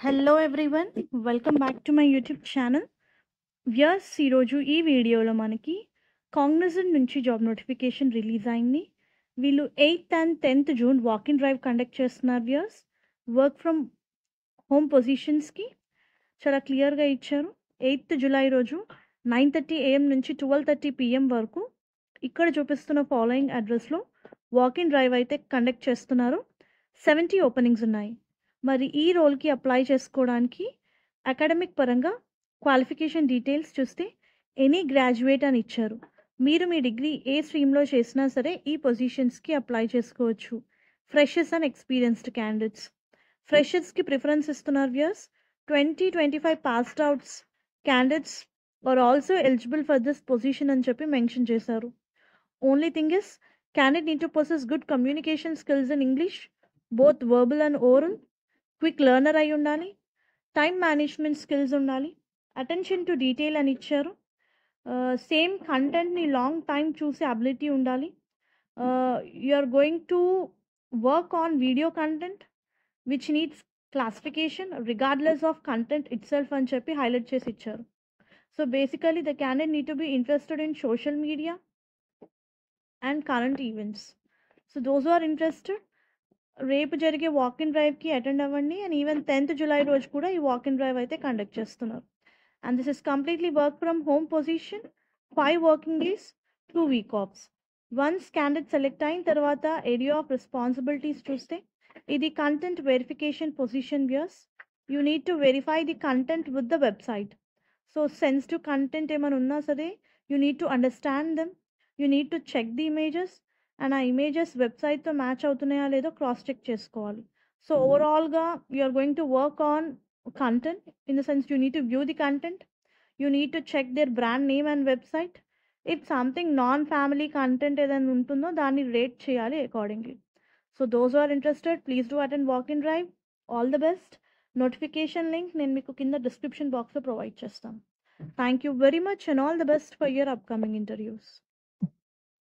Hello everyone, welcome back to my YouTube channel. Viewers, ఈరోజు ఈ వీడియోలో మనకి కాగ్నిజెంట్ నుంచి జాబ్ నోటిఫికేషన్ రిలీజ్ అయింది. వీళ్ళు 8th and 10th June walk in drive conduct చేస్తున్నారు. వ్యూయర్స్, వర్క్ ఫ్రమ్ హోమ్ పొజిషన్స్కి చాలా క్లియర్గా ఇచ్చారు. 8th జూలై రోజు 9:30 AM నుంచి 12:30 PM వరకు ఇక్కడ చూపిస్తున్న ఫాలోయింగ్ అడ్రస్లో వాక్ ఇన్ డ్రైవ్ అయితే కండక్ట్ చేస్తున్నారు. 70 ఓపెనింగ్స్ ఉన్నాయి. మరి ఈ రోల్కి అప్లై చేసుకోవడానికి అకాడమిక్ పరంగా క్వాలిఫికేషన్ డీటెయిల్స్ చూస్తే ఎనీ గ్రాడ్యుయేట్ అని ఇచ్చారు. మీరు మీ డిగ్రీ ఏ స్ట్రీమ్లో చేసినా సరే ఈ పొజిషన్స్కి అప్లై చేసుకోవచ్చు. Freshers and experienced candidates. ఫ్రెషర్స్కి ప్రిఫరెన్స్ ఇస్తున్నారు. Viewers, 2025 passed outs candidates are also eligible for this position అని చెప్పి మెన్షన్ చేశారు. Only thing is candidate need to possess good communication skills in English, both verbal and oral. Quick learner అయి ఉండాలి. Time management skills ఉండాలి. Attention to detail అని ఇచ్చారు. Same కంటెంట్ని long time చూసే అబిలిటీ ఉండాలి. You are going to work on video content which needs classification regardless of content itself అని చెప్పి హైలైట్ చేసి ఇచ్చారు. So basically the candidate need to be interested in social media and current events. So those are interested రేపు జరిగే walk in డ్రైవ్కి attend అవ్వండి. And even 10th July రోజు కూడా ఈ వాక్ ఇన్ డ్రైవ్ అయితే కండక్ట్ చేస్తున్నారు. And this is completely work from home position. 5 working days, 2 week offs. Once candidate select అయిన తర్వాత ఏరియా ఆఫ్ రెస్పాన్సిబిలిటీస్ చూస్తే ఇది content verification position. Viewers, you need to verify the content with the website. So sensitive content ఏమైనా ఉన్నా సరే you need to understand them. You need to check the images అండ్ ఆ images వెబ్సైట్తో match అవుతున్నాయా లేదో క్రాస్ చెక్ చేసుకోవాలి. So ఓవరాల్గా you are going to work on content in the sense you need to view the content. You need to check there brand name and website. If something non family content ఏదైనా ఉంటుందో దాన్ని rate చేయాలి accordingly. So those are interested, please do attend walk in drive. All the best. Notification link నేను మీకు కింద description బాక్స్లో provide చేస్తాను. Thank you very much and all the best for your upcoming interviews.